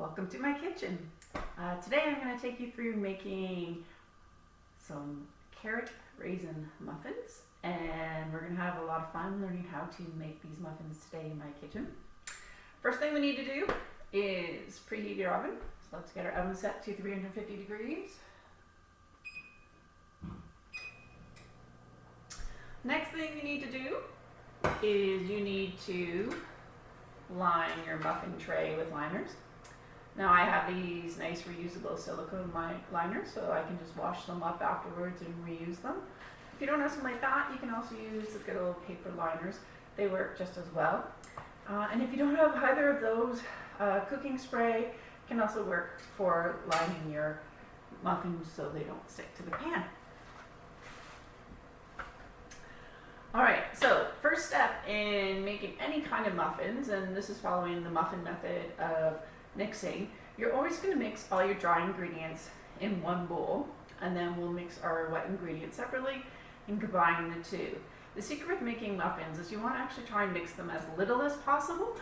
Welcome to my kitchen. Today I'm going to take you through making some carrot raisin muffins, and we're going to have a lot of fun learning how to make these muffins today in my kitchen. First thing we need to do is preheat your oven. So let's get our oven set to 350 degrees. Next thing you need to do is you need to line your muffin tray with liners. Now I have these nice reusable silicone liners, so I can just wash them up afterwards and reuse them. If you don't have something like that, you can also use the good old paper liners. They work just as well. And if you don't have either of those, cooking spray can also work for lining your muffins so they don't stick to the pan. Alright, so first step in making any kind of muffins, and this is following the muffin method of mixing, you're always going to mix all your dry ingredients in one bowl, and then we'll mix our wet ingredients separately and combine the two. The secret with making muffins is you want to actually try and mix them as little as possible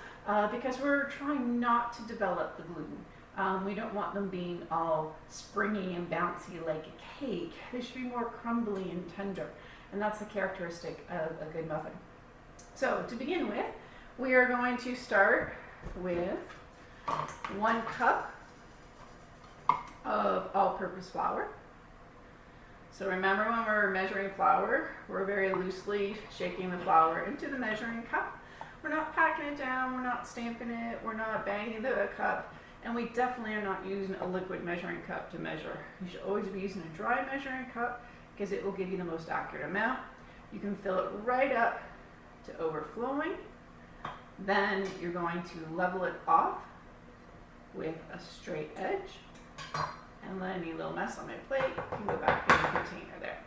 because we're trying not to develop the gluten. We don't want them being all springy and bouncy like a cake. They should be more crumbly and tender, and that's the characteristic of a good muffin. So to begin with, we are going to start with 1 cup of all-purpose flour. So remember, when we're measuring flour, we're very loosely shaking the flour into the measuring cup. We're not packing it down, we're not stamping it, we're not banging the cup, and we definitely are not using a liquid measuring cup to measure. You should always be using a dry measuring cup because it will give you the most accurate amount. You can fill it right up to overflowing. Then you're going to level it off with a straight edge, and let any little mess on my plate can go back in the container there.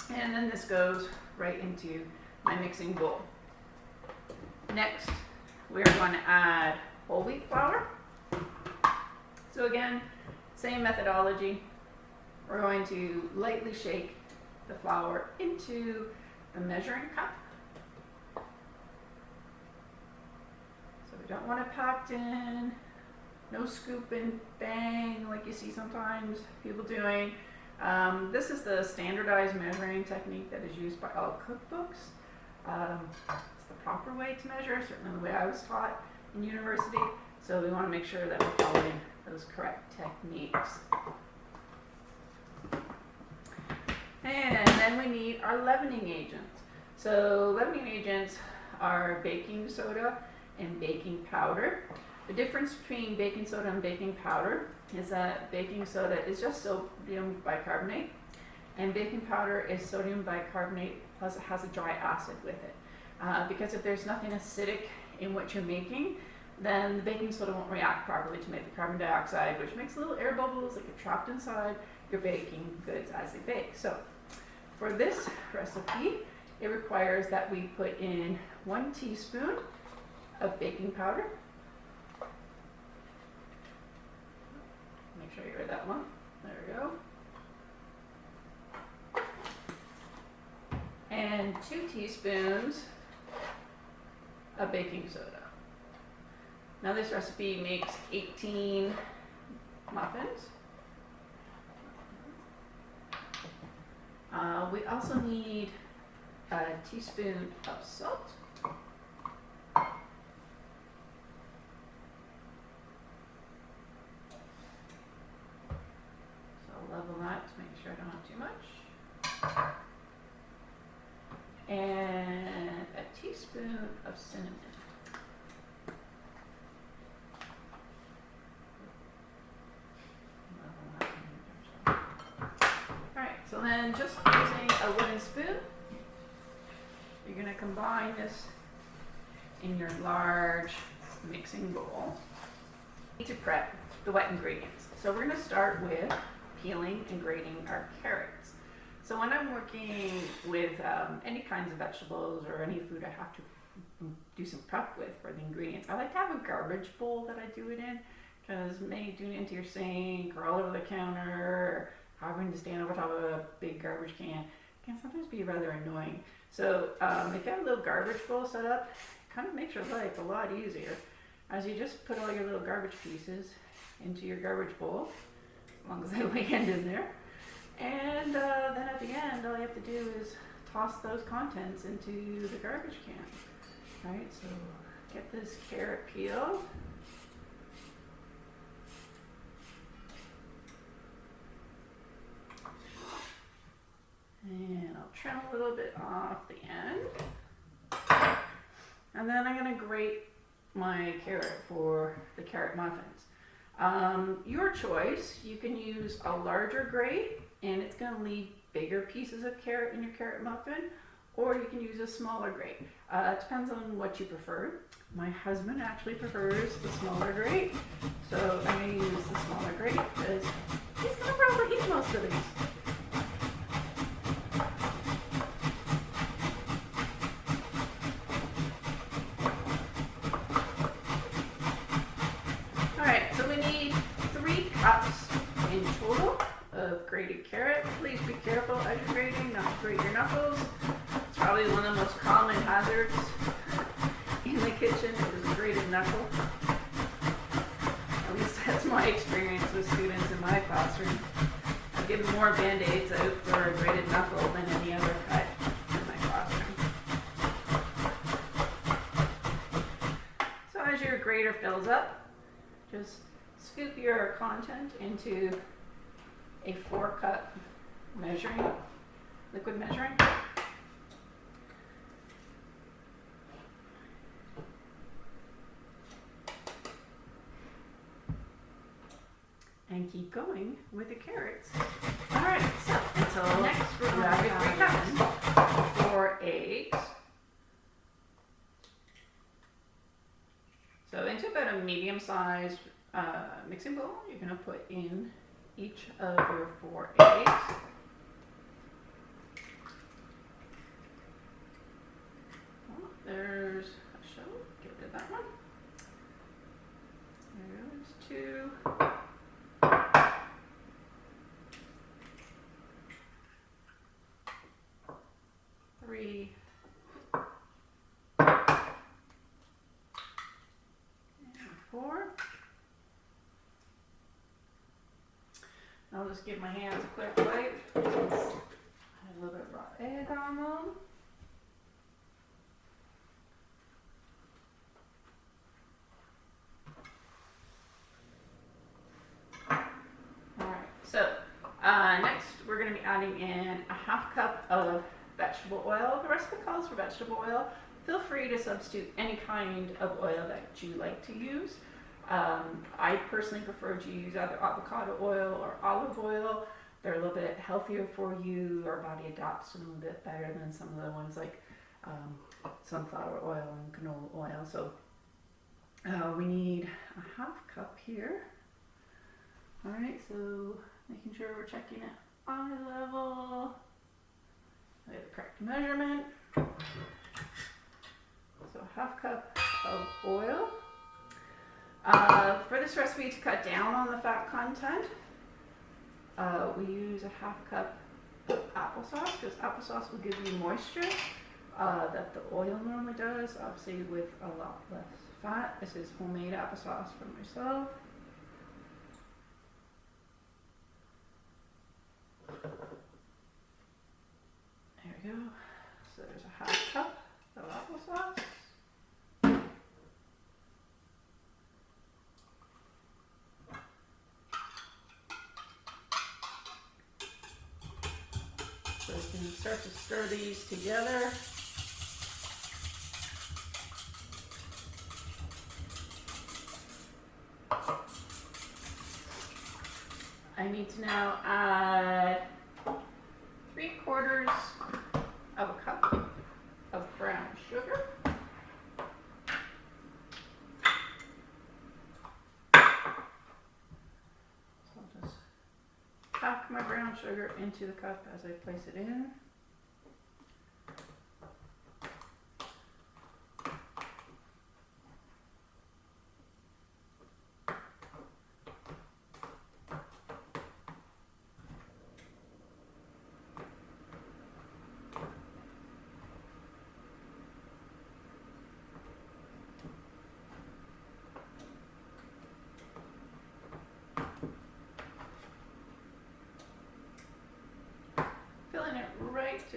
And then this goes right into my mixing bowl. Next, we're going to add whole wheat flour. So again, same methodology. We're going to lightly shake the flour into the measuring cup. So we don't want it packed in. No scoop and bang like you see sometimes people doing. This is the standardized measuring technique that is used by all cookbooks. It's the proper way to measure, certainly the way I was taught in university. So we want to make sure that we're following those correct techniques. And then we need our leavening agents. So leavening agents are baking soda and baking powder. The difference between baking soda and baking powder is that baking soda is just sodium bicarbonate, and baking powder is sodium bicarbonate plus it has a dry acid with it. Because if there's nothing acidic in what you're making, then the baking soda won't react properly to make the carbon dioxide, which makes little air bubbles that get trapped inside your baking goods as they bake. So for this recipe, it requires that we put in 1 teaspoon of baking powder. Make sure you read that one. There we go. And 2 teaspoons of baking soda. Now this recipe makes 18 muffins. We also need a teaspoon of salt. Level that to make sure I don't have too much. And a teaspoon of cinnamon. Alright, so then just using a wooden spoon, you're going to combine this in your large mixing bowl. To prep the wet ingredients. So we're going to start with peeling and grating our carrots. So when I'm working with any kinds of vegetables or any food I have to do some prep with for the ingredients, I like to have a garbage bowl that I do it in, because maybe doing it into your sink or all over the counter, or having to stand over top of a big garbage can sometimes be rather annoying. So if you have a little garbage bowl set up, it kind of makes your life a lot easier. as you just put all your little garbage pieces into your garbage bowl, as long as they land in there. And then at the end, all you have to do is toss those contents into the garbage can. All right, so get this carrot peeled. And I'll trim a little bit off the end. And then I'm going to grate my carrot for the carrot muffins. Your choice, you can use a larger grate and it's going to leave bigger pieces of carrot in your carrot muffin, or you can use a smaller grate. It depends on what you prefer. My husband actually prefers the smaller grate, so I'm going to use the smaller grate because he's going to probably eat most of these. Grated carrot. Please be careful as you're grating, not to grate your knuckles. It's probably one of the most common hazards in the kitchen is a grated knuckle. At least that's my experience with students in my classroom. I've given more band-aids out for a grated knuckle than any other cut in my classroom. So as your grater fills up, just scoop your content into a 4-cup liquid measuring. And keep going with the carrots. All right, so until next we're going to have 3 cups, 4 eggs. So into about a medium-sized mixing bowl, you're going to put in each of your 4 eggs. Oh, there's a shell. Get rid of that one. There's 2. 3. And 4. I'll just give my hands a quick wipe since I had a little bit of raw egg on them. Alright, so next we're going to be adding in a 1/2 cup of vegetable oil. The recipe calls for vegetable oil. Feel free to substitute any kind of oil that you like to use. I personally prefer to use either avocado oil or olive oil. They're a little bit healthier for you. Our body adapts to them a bit better than some of the ones like sunflower oil and canola oil. So we need a 1/2 cup here. All right, so making sure we're checking it eye level. I have the correct measurement. So a 1/2 cup of oil. For this recipe to cut down on the fat content, we use a 1/2 cup of applesauce because applesauce will give you moisture that the oil normally does, obviously with a lot less fat. This is homemade applesauce from myself. There we go. So there's a 1/2 cup of applesauce. So you can start to stir these together. I need to now add 3/4 of a cup of brown sugar. So I'll just pack my brown sugar into the cup as I place it in.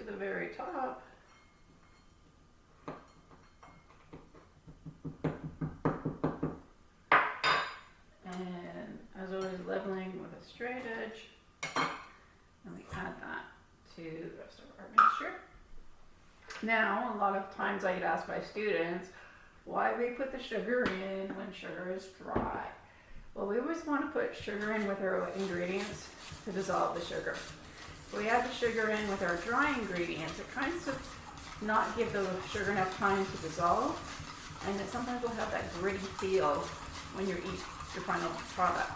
the very top. And as always, leveling with a straight edge. And we add that to the rest of our mixture. Now, a lot of times I get asked by students why we put the sugar in when sugar is dry. Well, we always want to put sugar in with our ingredients to dissolve the sugar. If we add the sugar in with our dry ingredients, it kind of not give the sugar enough time to dissolve, and it sometimes will have that gritty feel when you eat your final product.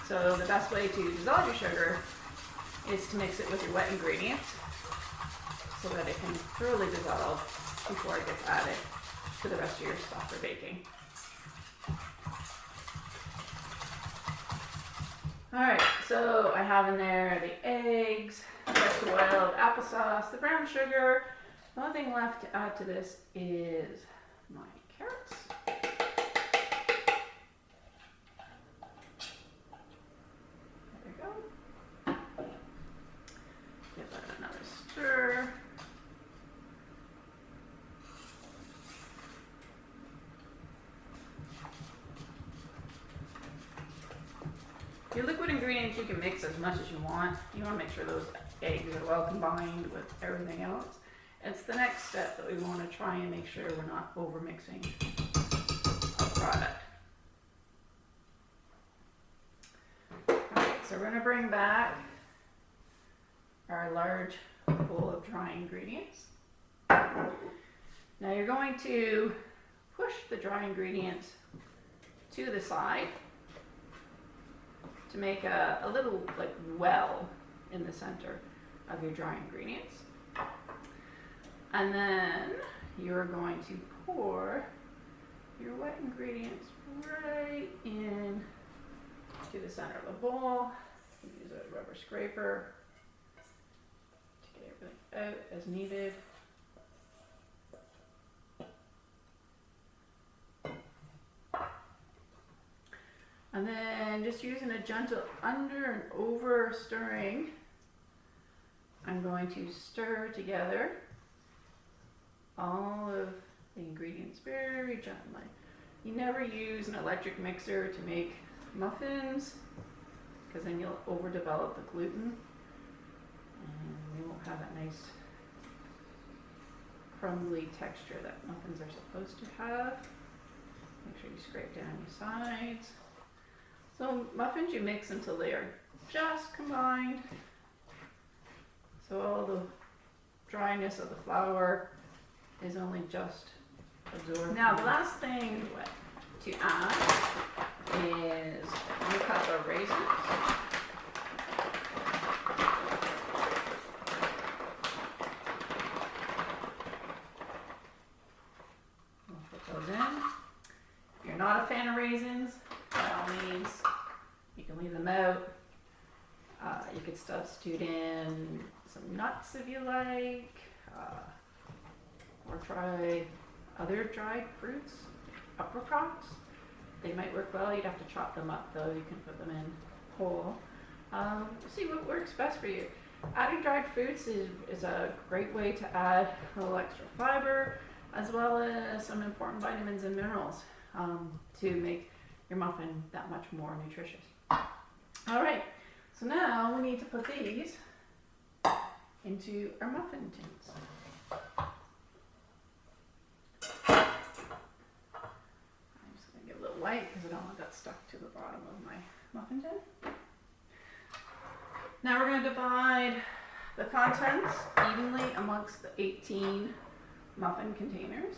So the best way to dissolve your sugar is to mix it with your wet ingredients so that it can thoroughly dissolve before it gets added to the rest of your stuff for baking. Alright, so I have in there the eggs, the vegetable oil, the applesauce, the brown sugar. The only thing left to add to this is my carrots. There we go. Give that another stir. Your liquid ingredients you can mix as much as you want. You want to make sure those eggs are well combined with everything else. It's the next step that we want to try and make sure we're not over mixing our product. Alright, so we're going to bring back our large bowl of dry ingredients. Now you're going to push the dry ingredients to the side to make a little like well in the center of your dry ingredients. And then you're going to pour your wet ingredients right in to the center of the bowl. You can use a rubber scraper to get everything out as needed. And then just using a gentle under and over stirring, I'm going to stir together all of the ingredients very gently. You never use an electric mixer to make muffins because then you'll overdevelop the gluten and you won't have that nice crumbly texture that muffins are supposed to have. Make sure you scrape down your sides. So muffins you mix until they are just combined. So all the dryness of the flour is only just absorbed. Now the last thing to add is 1 cup of raisins. We'll put those in. If you're not a fan of raisins, by all means, you can leave them out. You could substitute in some nuts if you like. Or try other dried fruits, apricots. They might work well. You'd have to chop them up though. You can put them in whole. See what works best for you. Adding dried fruits is a great way to add a little extra fiber as well as some important vitamins and minerals to make your muffin that much more nutritious. Alright, so now we need to put these into our muffin tins. White because I don't want that stuck to the bottom of my muffin tin. Now we're going to divide the contents evenly amongst the 18 muffin containers.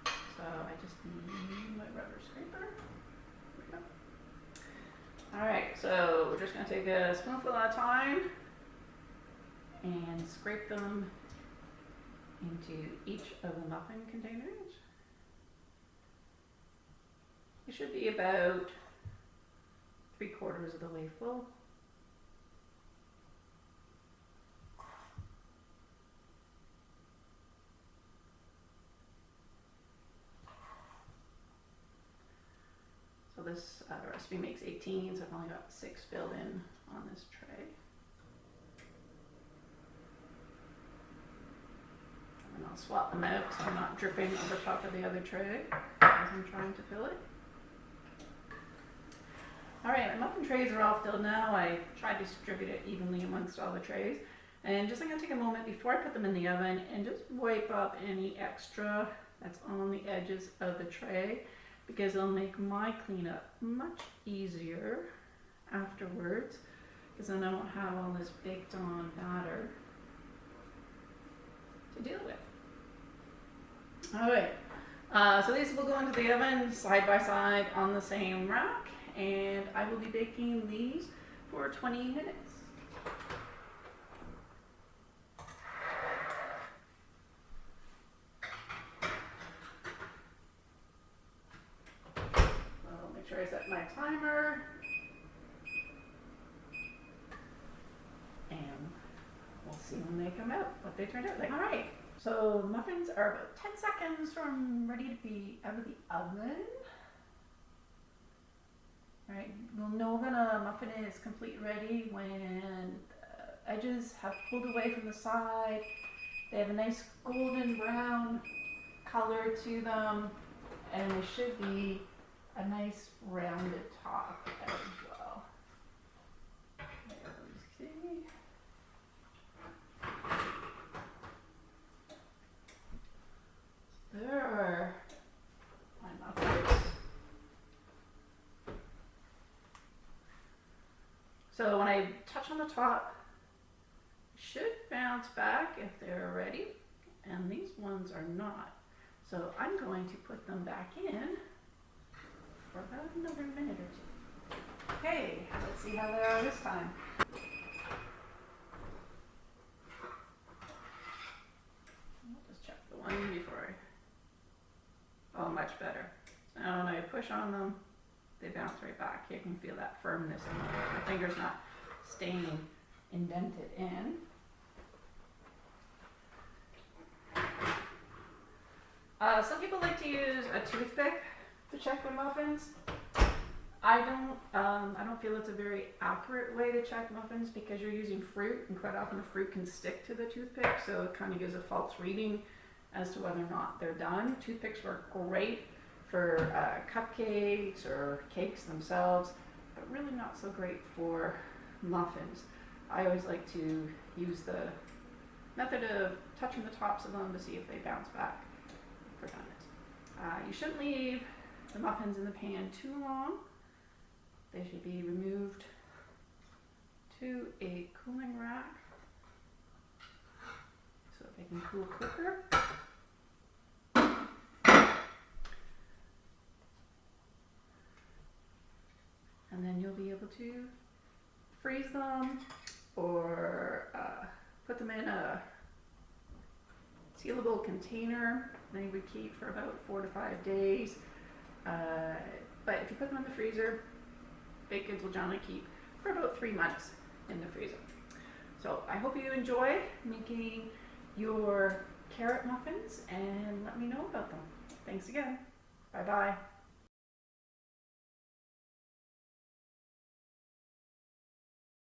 So I just need my rubber scraper. There we go. Alright, so we're just going to take a spoonful at a time and scrape them into each of the muffin containers. It should be about 3/4 of the way full. So this recipe makes 18, so I've only got 6 filled in on this tray. I'll swap them out so I'm not dripping over top of the other tray as I'm trying to fill it. Alright, my muffin trays are all filled now. I tried to distribute it evenly amongst all the trays. And I'm going to take a moment before I put them in the oven and just wipe up any extra that's on the edges of the tray, because it'll make my cleanup much easier afterwards, because then I don't have all this baked on batter to deal with. Alright, so these will go into the oven side by side on the same rack, and I will be baking these for 20 minutes. I'll make sure I set my timer. And we'll see when they come out, what they turned out like. Alright, so muffins are about 10 seconds from ready to be out of the oven. Alright, we'll know that a muffin is completely ready when the edges have pulled away from the side. They have a nice golden brown color to them, and they should be a nice rounded top as well. There we see. There are my muffins. So when I touch on the top, it should bounce back if they're ready, and these ones are not. So I'm going to put them back in for about another minute or two. Okay, let's see how they are this time. I'll just check the one before I... Oh, much better. Now when I push on them, they bounce right back. You can feel that firmness in them. My finger's not staying indented in. Some people like to use a toothpick to check their muffins. I don't feel it's a very accurate way to check muffins, because you're using fruit, and quite often the fruit can stick to the toothpick, so it kind of gives a false reading as to whether or not they're done. Toothpicks work great for cupcakes or cakes themselves, but really not so great for muffins. I always like to use the method of touching the tops of them to see if they bounce back for done it. You shouldn't leave the muffins in the pan too long. They should be removed to a cooling rack so that they can cool quicker. And then you'll be able to freeze them or put them in a sealable container. They would keep for about 4 to 5 days. But if you put them in the freezer, baked goods will generally keep for about 3 months in the freezer. So I hope you enjoy making your carrot muffins, and let me know about them. Thanks again. Bye bye.